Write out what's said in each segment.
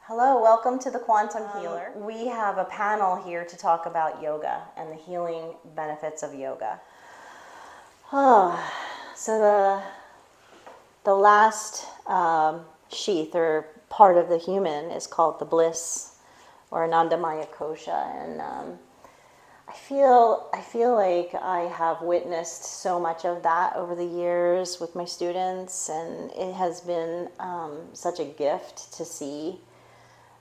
Hello, welcome to the Quantum Healer. We have a panel here to talk about yoga and the healing benefits of yoga. So the last sheath or part of the human is called the bliss or Anandamaya-Kosha, and I feel like I have witnessed so much of that over the years with my students, and it has been such a gift to see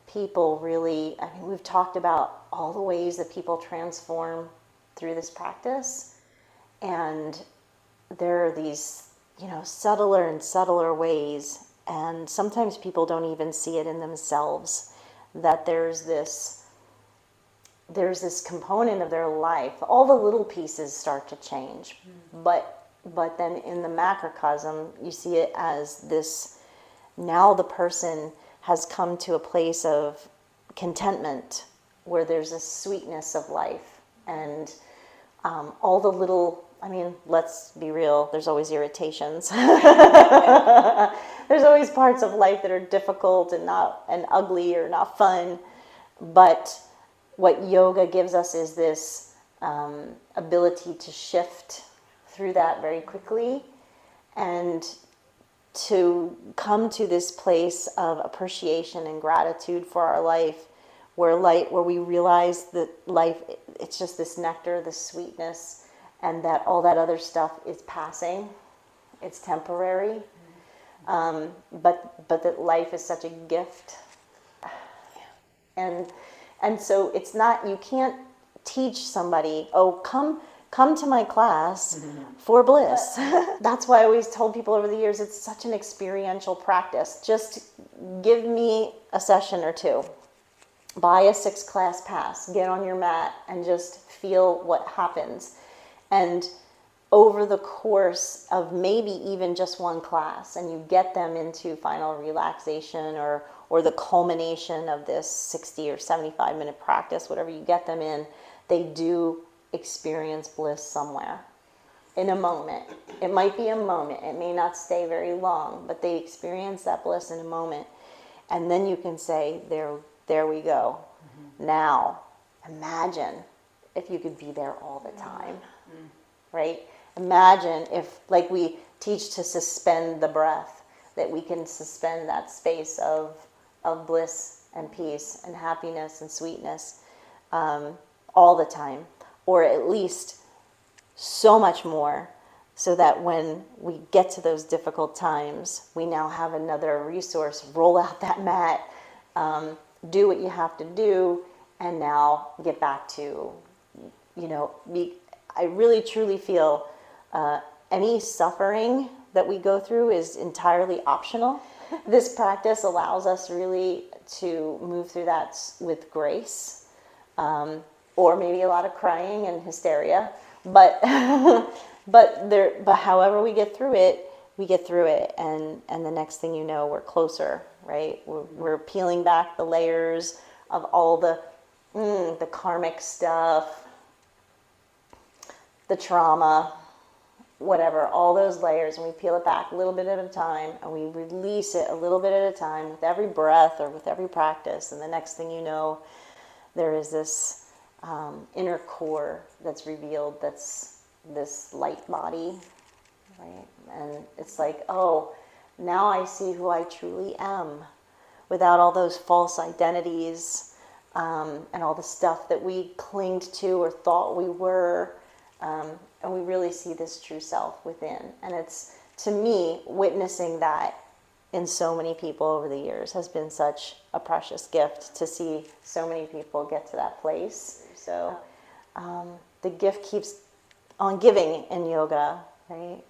people really, we've talked about all the ways that people transform through this practice, and there are these, subtler and subtler ways, and sometimes people don't even see it in themselves, that there's this component of their life. All the little pieces start to change, but then in the macrocosm, you see it as this, now the person has come to a place of contentment where there's a sweetness of life, and all the little, let's be real, there's always irritations. There's always parts of life that are difficult and ugly or not fun, but what yoga gives us is this ability to shift through that very quickly and to come to this place of appreciation and gratitude for our life, where we realize that life, it's just this nectar, this sweetness, and that all that other stuff is passing, it's temporary, but that life is such a gift. And so it's not, you can't teach somebody, come to my class for bliss. That's why I always told people over the years, it's such an experiential practice. Just give me a session or two. Buy a 6-class pass, get on your mat, and just feel what happens. And over the course of maybe even just one class, and you get them into final relaxation or the culmination of this 60 or 75 minute practice, whatever you get them in, they do experience bliss somewhere in a moment. It might be a moment, it may not stay very long, but they experience that bliss in a moment, and then you can say, there we go. Now imagine if you could be there all the time. Right? Imagine if, like we teach to suspend the breath, that we can suspend that space of bliss and peace and happiness and sweetness all the time, or at least so much more, so that when we get to those difficult times, we now have another resource. Roll out that mat, do what you have to do, and now get back to, I really truly feel any suffering that we go through is entirely optional. This practice allows us really to move through that with grace, or maybe a lot of crying and hysteria, but however we get through it, and the next thing you know, we're closer, right? We're peeling back the layers of all the karmic stuff, the trauma, whatever, all those layers, and we peel it back a little bit at a time, and we release it a little bit at a time with every breath or with every practice, and the next thing you know, there is this inner core that's revealed, that's this light body, right? And it's like, oh, now I see who I truly am, without all those false identities and all the stuff that we clinged to or thought we were. And we really see this true self within. And it's, to me, witnessing that in so many people over the years has been such a precious gift, to see so many people get to that place. So the gift keeps on giving in yoga, right?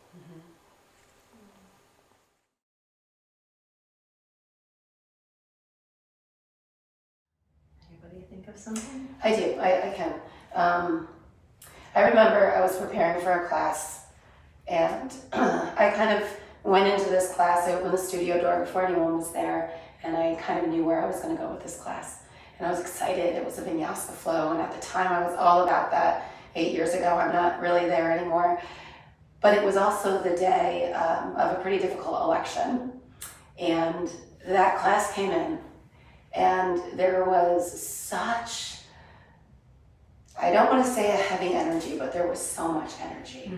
Anybody think of something? I do, I can. I remember I was preparing for a class, and I kind of went into this class. I opened the studio door before anyone was there, and I kind of knew where I was going to go with this class. And I was excited. It was a vinyasa flow, and at the time I was all about that. 8 years ago, I'm not really there anymore. But it was also the day of a pretty difficult election, and that class came in. And there was such, I don't want to say a heavy energy, but there was so much energy.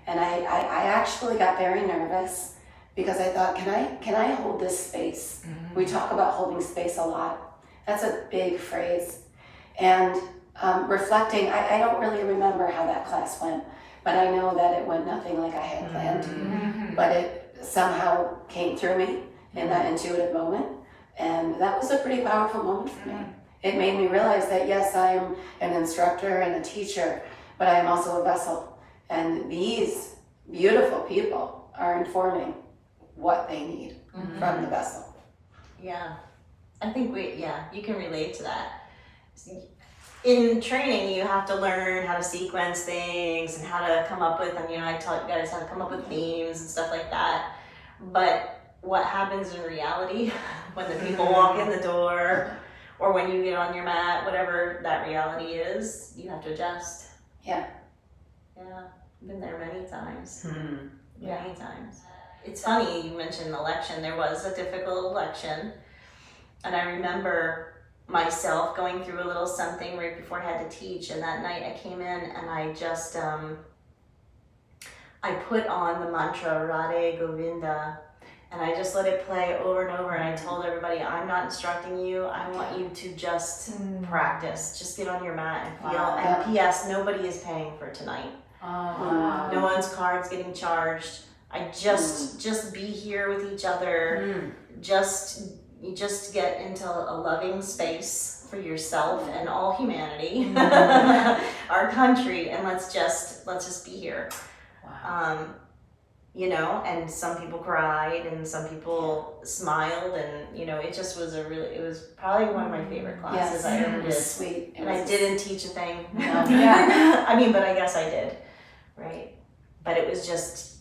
And I actually got very nervous because I thought, can I hold this space? We talk about holding space a lot. That's a big phrase. And reflecting, I don't really remember how that class went, but I know that it went nothing like I had planned. But it somehow came through me in that intuitive moment. And that was a pretty powerful moment for me. It made me realize that yes, I am an instructor and a teacher, but I am also a vessel. And these beautiful people are informing what they need from the vessel. Yeah, I think you can relate to that. In training, you have to learn how to sequence things and how to come up with, and I taught you guys how to come up with themes and stuff like that. But what happens in reality when the people walk in the door or when you get on your mat, whatever that reality is, you have to adjust. Yeah. Yeah, I've been there many times. Many times. It's funny you mentioned election. There was a difficult election, and I remember myself going through a little something right before I had to teach, and that night I came in and I just I put on the mantra Radhe Govinda, and I just let it play over and over, and I told everybody, I'm not instructing you, I want you to just practice, just get on your mat and feel. And P.S. nobody is paying for tonight. No one's card's getting charged. I just be here with each other. You just get into a loving space for yourself and all humanity, our country, and let's just be here. And some people cried and some people smiled, and it just was it was probably one of my favorite classes I ever did. Sweet. And I didn't teach a thing. Yeah. I mean, but I guess I did, right? But it was just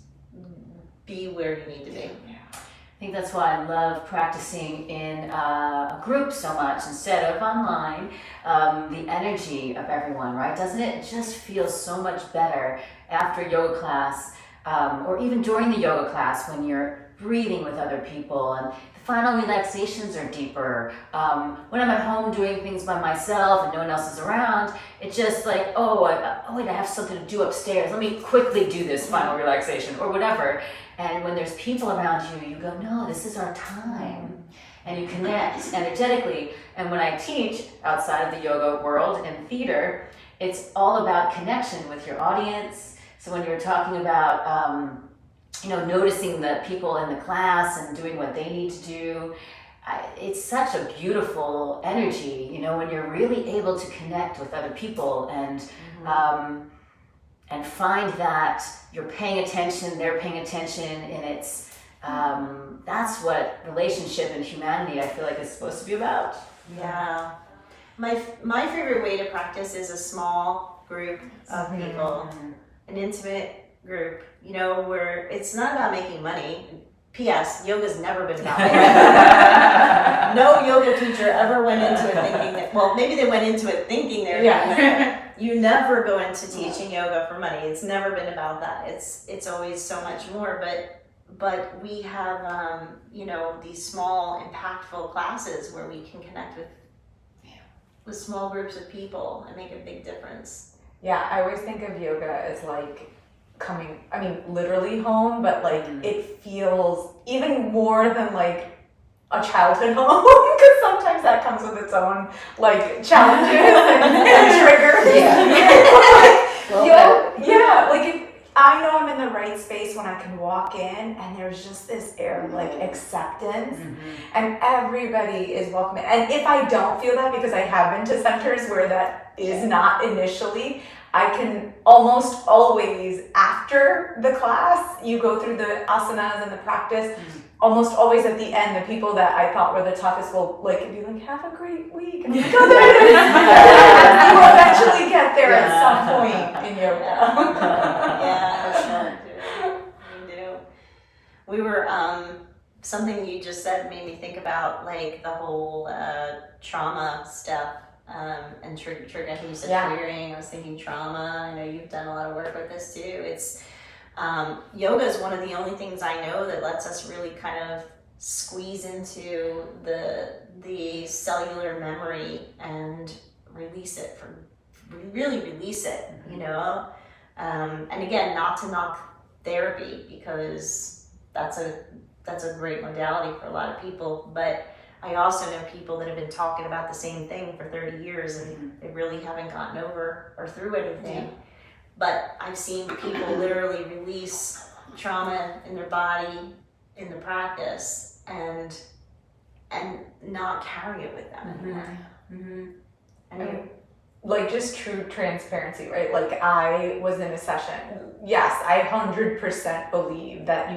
be where you need to be. I think that's why I love practicing in a group so much instead of online. The energy of everyone, right? Doesn't it just feel so much better after yoga class, or even during the yoga class when you're breathing with other people, and the final relaxations are deeper. When I'm at home doing things by myself and no one else is around, it's just like, wait, I have something to do upstairs. Let me quickly do this final relaxation or whatever. And when there's people around you, you go, no, this is our time. And you connect energetically. And when I teach outside of the yoga world and theater, it's all about connection with your audience. So when you're talking about, noticing the people in the class and doing what they need to do, it's such a beautiful energy, when you're really able to connect with other people and find that you're paying attention, they're paying attention, and it's that's what relationship and humanity, I feel like, is supposed to be about. Yeah. My favorite way to practice is a small group of people, an intimate group, where it's not about making money. P.S. Yoga's never been about money. No yoga teacher ever went into it thinking that, well, maybe they went into it thinking they're You never go into teaching yoga for money. It's never been about that. It's always so much more, but we have these small impactful classes where we can connect with small groups of people and make a big difference. Yeah, I always think of yoga as like coming, literally home, but like it feels even more than like a childhood home, because sometimes that comes with its own like challenges and triggers. I know I'm in the right space when I can walk in and there's just this air of like acceptance, and everybody is welcome. And if I don't feel that, because I have been to centers where that is not initially, I can almost always, after the class, you go through the asanas and the practice, almost always at the end, the people that I thought were the toughest will be like, have a great week. And I'm like, oh, there it is. You will eventually get there at some point in yoga. We do. We were, something you just said made me think about like the whole trauma stuff. And trigger, I think you said triggering, I was thinking trauma. I know you've done a lot of work with this too. It's yoga is one of the only things I know that lets us really kind of squeeze into the cellular memory and release it really release it, you know. And again, not to knock therapy, because that's a great modality for a lot of people, but I also know people that have been talking about the same thing for 30 years and they really haven't gotten over or through anything. But I've seen people literally release trauma in their body in the practice and not carry it with them anymore. And like, just true transparency, right? Like, I was in a session. Yes, I 100% believe that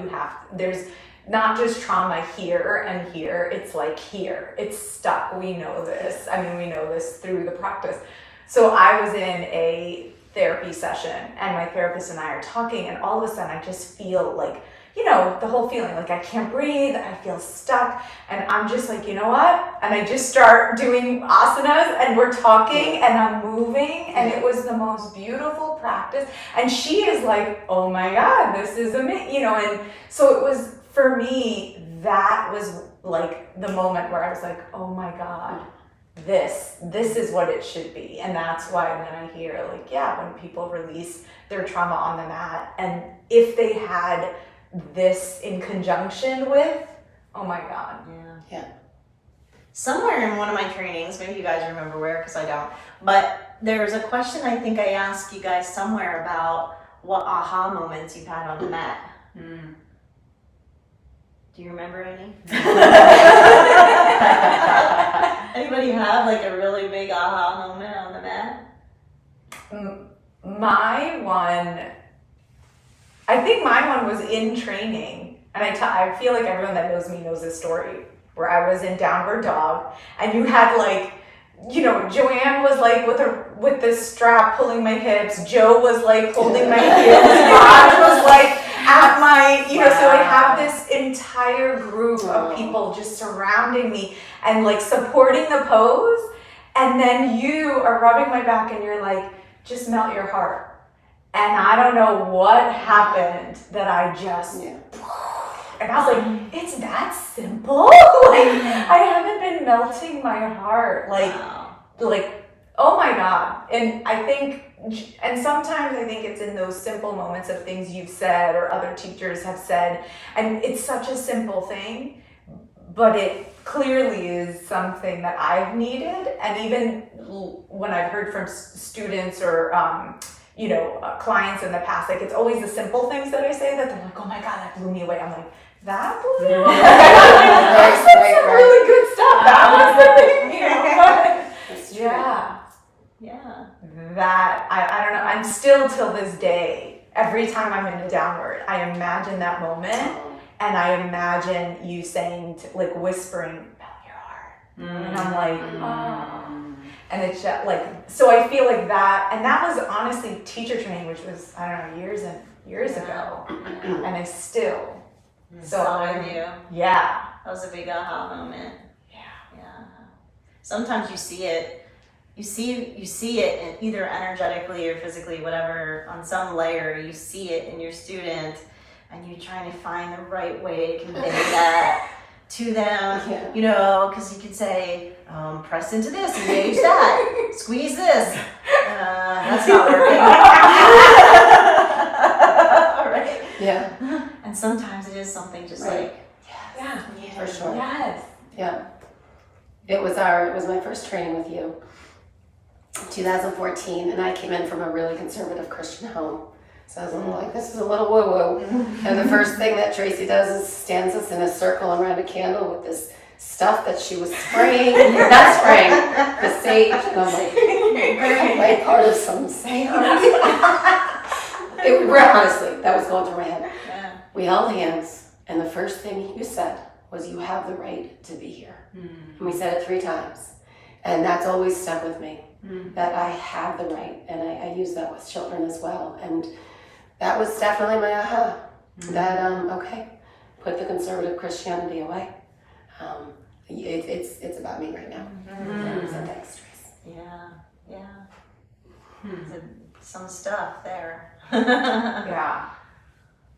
there's not just trauma here and here, it's like here. It's stuck. We know this. I mean, we know this through the practice. So I was in a therapy session and my therapist and I are talking, and all of a sudden I just feel like, you know, the whole feeling like I can't breathe, I feel stuck, and I'm just like, you know what? And I just start doing asanas and we're talking and I'm moving, and it was the most beautiful practice. And she is like, oh my God, this is amazing, you know. And so it was, for me, that was like the moment where I was like, oh my God, this is what it should be. And that's why then I hear, like, yeah, when people release their trauma on the mat, and if they had this in conjunction with, oh my God. Yeah. Somewhere in one of my trainings, maybe you guys remember where, because I don't, but there's a question I think I asked you guys somewhere about what aha moments you've had on the mat. Do you remember any? Anybody have like a really big aha moment on the mat? I think my one was in training, and I feel like everyone that knows me knows this story, where I was in downward dog, and you had, like, you know, Joanne was like with this strap pulling my hips, Joe was like holding my heels, Raj was like at my, you know, so I have this entire group of people just surrounding me and like supporting the pose, and then you are rubbing my back and you're like, just melt your heart. And I don't know what happened that I just, and I was like, it's that simple? Like, I haven't been melting my heart. Like, oh my God. And I think, and sometimes I think it's in those simple moments of things you've said or other teachers have said, and it's such a simple thing, but it clearly is something that I've needed. And even when I've heard from students or, you know, clients in the past, like, it's always the simple things that I say that they're like, oh my God, that blew me away. I'm like, that blew me away? I said some really good stuff. That was the thing, you know. Yeah. That, I don't know, I'm still till this day, every time I'm in a downward, I imagine that moment, and I imagine you saying, like, whispering, melt your heart. And I'm like, oh. And it's just like, so I feel like that, and that was honestly teacher training, which was, I don't know, years and years ago, and I still, so with you. Yeah. That was a big aha moment. Yeah. Sometimes you see it in either energetically or physically, whatever, on some layer, you see it in your student, and you're trying to find the right way to convey that to them, you know, because you could say, press into this, engage that, squeeze this. That's not working. All right. Yeah. And sometimes it is something just like, For sure. Yes. Yeah. It was my first training with you, 2014, and I came in from a really conservative Christian home. So I was a little like, this is a little woo-woo. And the first thing that Tracey does is stands us in a circle around a candle with this stuff that she was spraying, not spraying, the sage. And I'm like, right, part of some seance. Honestly, that was going through my head. yeah. We held hands, and the first thing you said was, you have the right to be here. And we said it 3 times. And that's always stuck with me, that I have the right. And I use that with children as well. And that was definitely my aha, that, okay, put the conservative Christianity away. It's about me right now. So thanks, Trace. Yeah. Some stuff there. Yeah.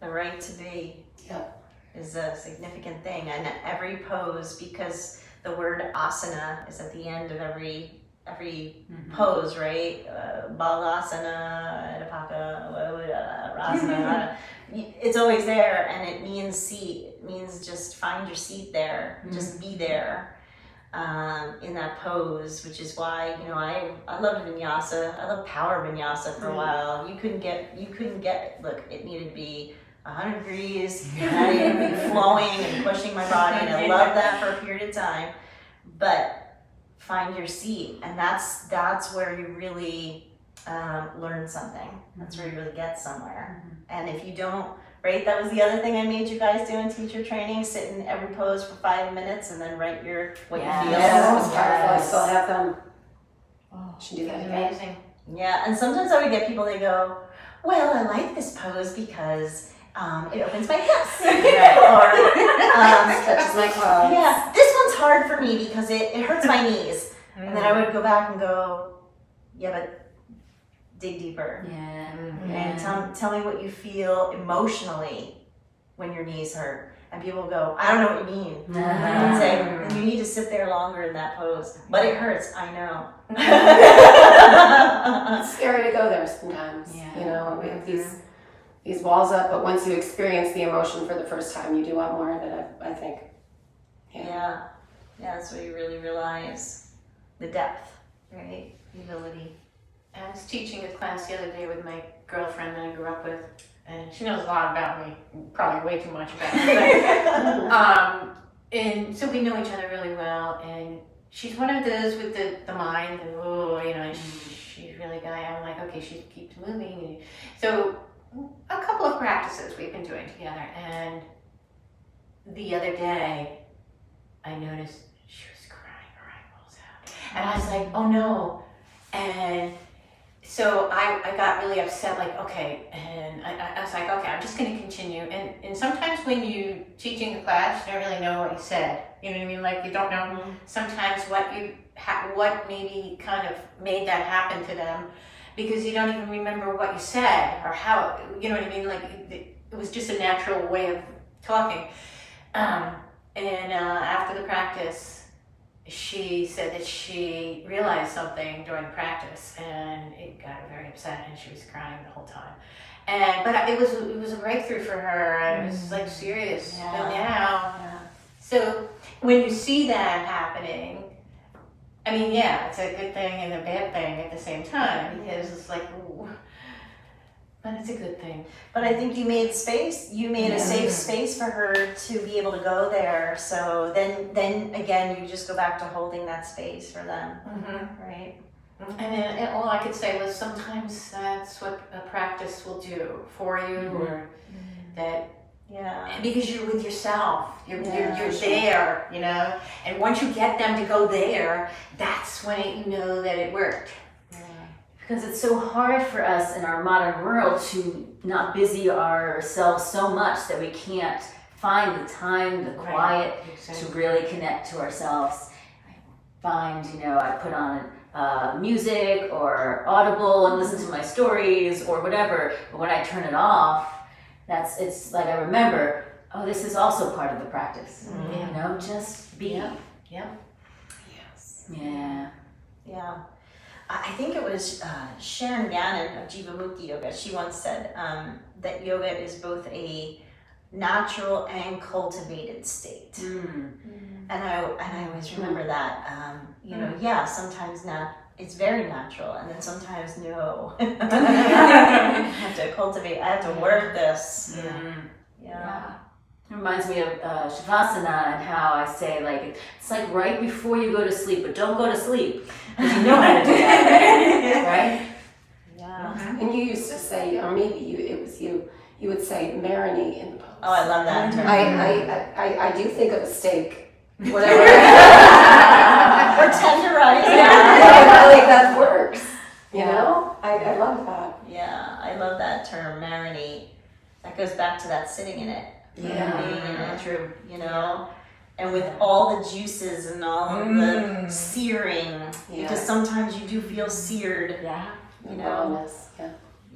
The right to be. Yep. is a significant thing, and every pose, because the word asana is at the end of every pose, right? Balasana, Adapaka, Rasana. It's always there, and it means seat. It means just find your seat there, just be there in that pose, which is why, you know, I loved vinyasa. I loved power vinyasa for a while. You couldn't get, look, it needed to be 100 degrees, and I needed to be flowing and pushing my body, and I loved that for a period of time. But find your seat, and that's where you really learn something. That's where you really get somewhere. And if you don't, right, that was the other thing I made you guys do in teacher training, sit in every pose for 5 minutes and then write what you feel. Yeah, that was powerful. I still have them. Should do that again. Amazing. Yeah, and sometimes I would get people, they go, well, I like this pose because it opens my hips. Or Touches my quads. yeah, this one's hard for me because it hurts my knees. And then I would go back and go, yeah, but dig deeper. And tell me what you feel emotionally when your knees hurt. And people go, I don't know what you mean. And I'd say, you need to sit there longer in that pose. But it hurts, I know. It's scary to go there sometimes. Yeah. You know, we have these walls up, but once you experience the emotion for the first time, you do want more of it, I think. Yeah, that's where you really realize the depth, right? The ability. I was teaching a class the other day with my girlfriend that I grew up with, and she knows a lot about me, probably way too much about me. But, and so we know each other really well, and she's one of those with the mind, and she's really guy. I'm like, okay, she keeps moving. So a couple of practices we've been doing together, and the other day I noticed she was crying her eyeballs out, and I was like, oh no. And so I got really upset, like, okay, and I was like, okay, I'm just going to continue. And sometimes when you teaching a class, you don't really know what you said. You know what I mean? Like, you don't know sometimes what maybe kind of made that happen to them, because you don't even remember what you said or how, you know what I mean? Like, it was just a natural way of talking. And after the practice, she said that she realized something during the practice, and it got her very upset, and she was crying the whole time. But it was a breakthrough for her, and it was like serious. Yeah. And now, so when you see that happening, I mean, yeah, it's a good thing and a bad thing at the same time, because it's like, ooh, but it's a good thing. But I think you made space. You made a safe space for her to be able to go there. So then again, you just go back to holding that space for them, right? And then all I could say was sometimes that's what a practice will do for you, or that. Yeah. Because you're with yourself, you're there, you know. And once you get them to go there, that's when you know that it worked. Because it's so hard for us in our modern world to not busy ourselves so much that we can't find the time, the quiet, to really connect to ourselves. I find, I put on music or Audible and listen to my stories or whatever, but when I turn it off, it's like I remember, oh, this is also part of the practice. Just be. Yeah. Yes. Yeah. Yeah. I think it was Sharon Gannon of Jivamukti Yoga. She once said that yoga is both a natural and cultivated state. And I always remember that. Sometimes it's very natural, and then sometimes no. I have to cultivate. I have to work this. Yeah. It reminds me of Shavasana and how I say, like, it's like right before you go to sleep, but don't go to sleep, because you know how to do that, right? Yeah. And you used to say, or maybe it was you would say marinate in the pose. Oh, I love that term. I do think of a steak, whatever. Or tenderize. I think that works. You know? I love that. Yeah, I love that term, marinate. That goes back to that sitting in it. Being in it. True. And with all the juices and all of the searing, because sometimes you do feel seared. Wellness.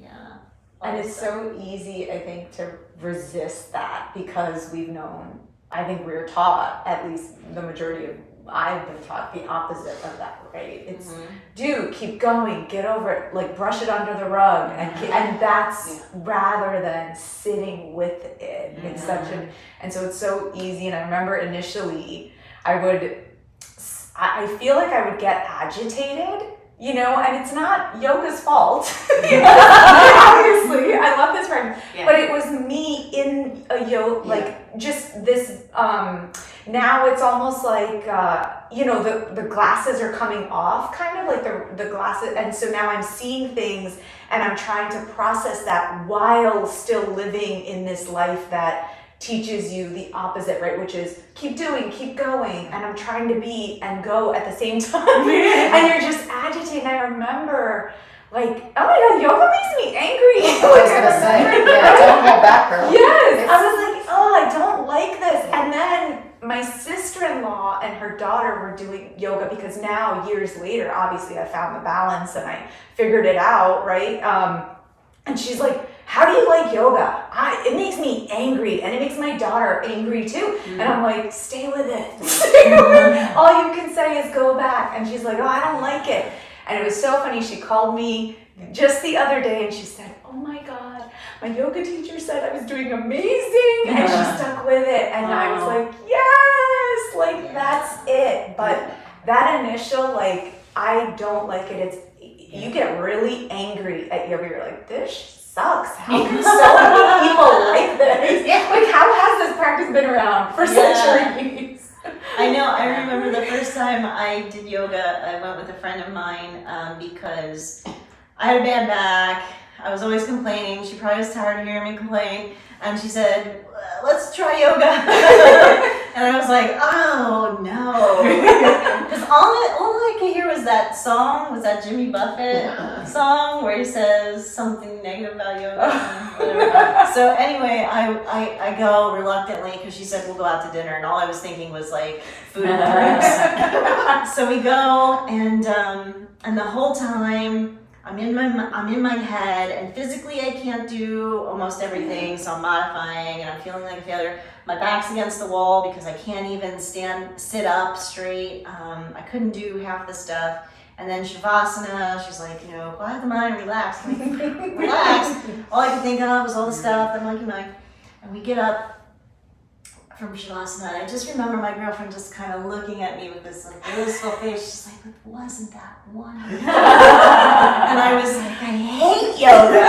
Yeah. And it's so easy, I think, to resist that because we've known, I think we were taught, at least the majority of, I've been taught the opposite of that, right? It's, keep going, get over it, like brush it under the rug. And that's rather than sitting with it. It's such and so it's so easy. And I remember initially I feel like I would get agitated, and it's not yoga's fault. Obviously, I love this practice, but it was me in a yoga, like just this. Now it's almost like the glasses are coming off, kind of like the glasses, and so now I'm seeing things, and I'm trying to process that while still living in this life that teaches you the opposite, right? Which is keep doing, keep going. And I'm trying to be and go at the same time. And you're just agitated. And I remember like, oh my God, yoga makes me angry. I was gonna say, don't hold back, girl. Yes. I was like, oh, I don't like this. And then my sister-in-law and her daughter were doing yoga because now years later, obviously I found the balance and I figured it out, right? And she's like, how do you like yoga? It makes me angry and it makes my daughter angry too. And I'm like, stay with it. All you can say is go back. And she's like, oh, I don't like it. And it was so funny. She called me just the other day and she said, oh my God, my yoga teacher said I was doing amazing. And she stuck with it. And I was like, yes, like that's it. But that initial, like, I don't like it. You get really angry at yoga. You're like, this sucks. How can so many people like this? Like, how has this practice been around for centuries? I know. I remember the first time I did yoga, I went with a friend of mine because I had a bad back. I was always complaining. She probably was tired of hearing me complain. And she said, let's try yoga. And I was like, oh no. Because all I could hear was that song, was that Jimmy Buffett song where he says something negative about yoga. Whatever. So anyway, I go reluctantly because she said we'll go out to dinner, and all I was thinking was like food and drinks. So we go, and the whole time I'm in my head, and physically I can't do almost everything, so I'm modifying, and I'm feeling like a failure. My back's against the wall because I can't even sit up straight. I couldn't do half the stuff. And then Shavasana, she's like, quiet the mind, relax. I'm like, relax. All I could think of was all the stuff, the monkey mind. And we get up from Shavasana, and I just remember my girlfriend just kind of looking at me with this like blissful face. She's like, but wasn't that wonderful? And I was like, I hate yoga.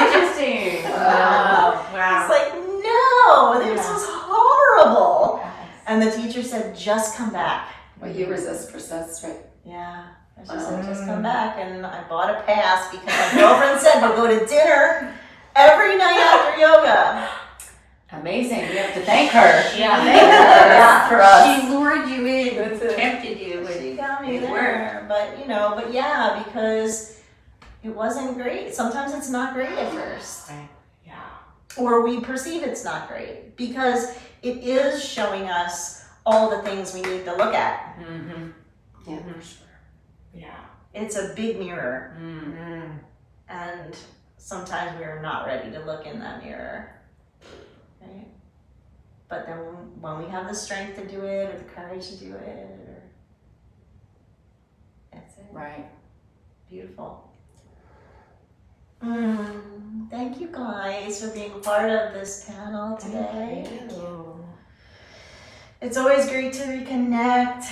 Interesting. Wow. It's like, no, this was horrible. And the teacher said, just come back. Well, you resist, persist, right? Yeah. She said, just come back. And I bought a pass because my girlfriend said we'll go to dinner every night after yoga. Amazing. We have to thank her. Yeah, thank her for us. She lured you in, tempted you. She got me there. But yeah, because it wasn't great. Sometimes it's not great at first. Right. Yeah. Or we perceive it's not great because it is showing us all the things we need to look at. Mm-hmm. Yeah, for sure. Yeah. It's a big mirror. Mm-hmm. And sometimes we're not ready to look in that mirror. Right? But then when we have the strength to do it or the courage to do it, that's it. Right. Beautiful. Thank you guys for being part of this panel today. Thank you. It's always great to reconnect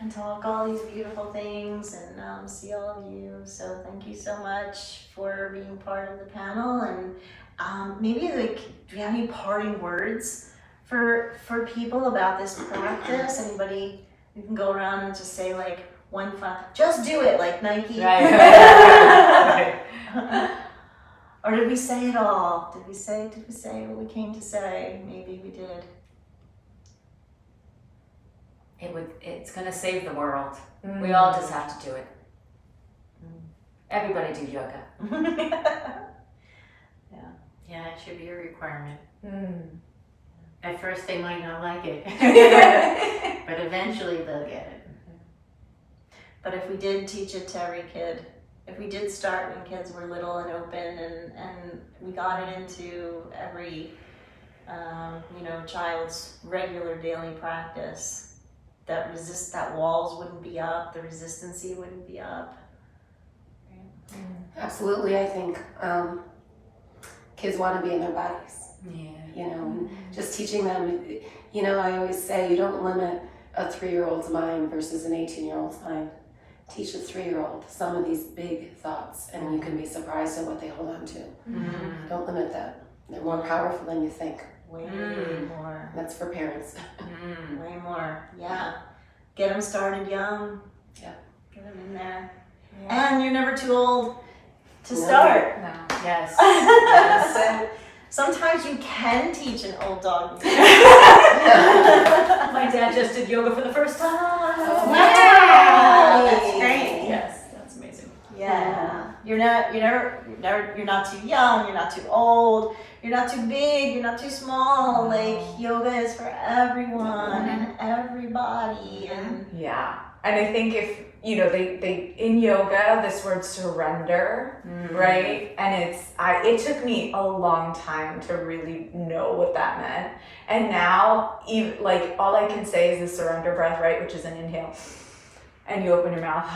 and talk all these beautiful things and see all of you. So thank you so much for being part of the panel. And maybe do you have any parting words for people about this practice? Anybody, you can go around and just say like one just do it like Nike. Right. Or did we say it all? Did we say what we came to say? Maybe we did. It's gonna save the world. We all just have to do it. Everybody do yoga. Yeah, it should be a requirement. At first they might not like it, but eventually they'll get it. But if we did teach it to every kid if we did start when kids were little and open and we got it into every, child's regular daily practice, that walls wouldn't be up, the resistancy wouldn't be up. Absolutely, I think kids want to be in their bodies. Yeah. And just teaching them, I always say you don't limit a 3-year-old's mind versus an 18-year-old's mind. Teach a 3-year-old some of these big thoughts, and you can be surprised at what they hold on to. Mm-hmm. Don't limit that. They're more powerful than you think. Way more. That's for parents. Way more. Yeah. Get them started young. Yeah. Get them in there. Yeah. And you're never too old to No. start. No. Yes. So sometimes you can teach an old dog. My dad just did yoga for the first time. Wow, that's great. Yes, that's amazing. Yeah. You're not too young, you're not too old, you're not too big, you're not too small. Like yoga is for everyone and everybody. And Yeah. And I think if, they in yoga, this word surrender, right? And it took me a long time to really know what that meant. And now, even, all I can say is the surrender breath, right? Which is an inhale. And you open your mouth,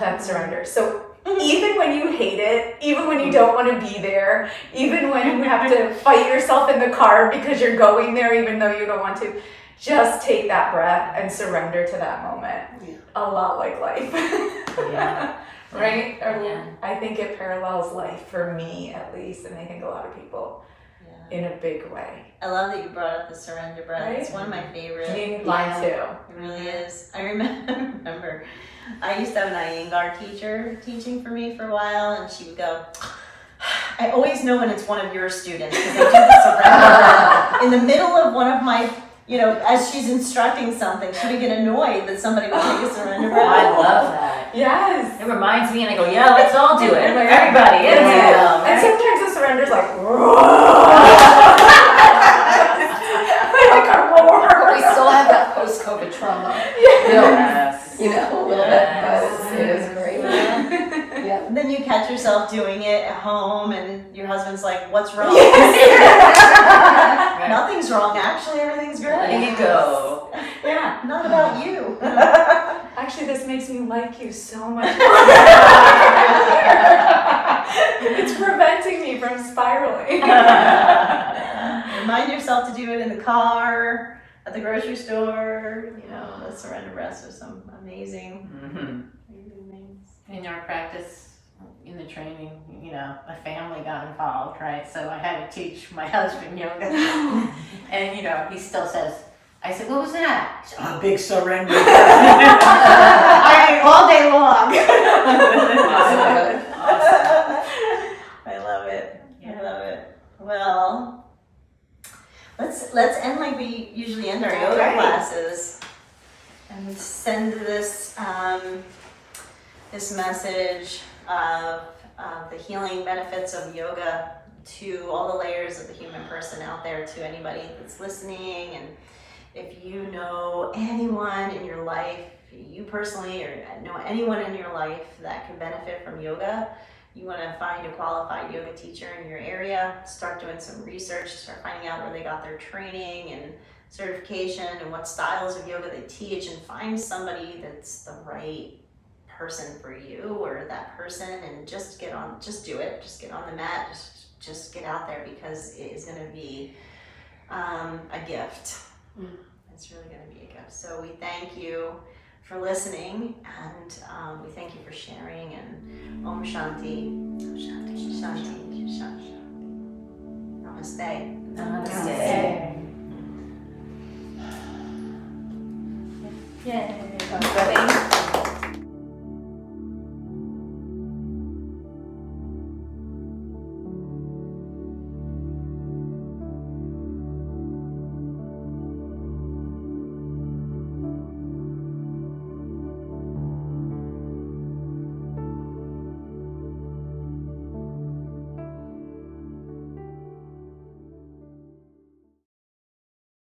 that's surrender. So even when you hate it, even when you don't want to be there, even when you have to fight yourself in the car because you're going there even though you don't want to, just take that breath and surrender to that moment. Yeah. A lot like life. Yeah. Right? Yeah. I think it parallels life for me at least, and I think a lot of people in a big way. I love that you brought up the surrender breath. Right? It's one of my favorites. Mine too. It really is. I remember I used to have an Iyengar teacher teaching for me for a while, and she would go, I always know when it's one of your students because they do the surrender breath. In the middle of one of my, as she's instructing something, she would get annoyed that somebody would take a surrender breath. I love that. Yes. It reminds me, and I go, yeah, let's all do it. Everybody, And inhale. sometimes the surrender's like, like a roar. But we still have that post-COVID trauma. Yes. A little bit, but it is great. Yeah. And then you catch yourself doing it at home, and your husband's like, what's wrong? Nothing's wrong, actually, everything's great. There you go. Yeah. Not about you. Actually, this makes me like you so much. It's preventing me from spiraling. Remind yourself to do it in the car, at the grocery store. The surrender breaths are some amazing things. In our practice, in the training, my family got involved, right? So I had to teach my husband yoga. And, he still says, I said, what was that? He said, oh, big surrender. All day long. I love it. I love it. Well, let's end like we usually end our yoga classes, and send this this message of the healing benefits of yoga to all the layers of the human person out there, to anybody that's listening. And if you know anyone in your life, you personally, or know anyone in your life that could benefit from yoga, you want to find a qualified yoga teacher in your area, start doing some research, start finding out where they got their training and certification and what styles of yoga they teach, and find somebody that's the right person for you or that person, and just do it. Just get on the mat, just get out there, because it is going to be a gift. It's really going to be a gift. So we thank you for listening, and we thank you for sharing, and Om Shanti. Shanti. Shanti. Shanti. Namaste. Namaste. Yay. Thank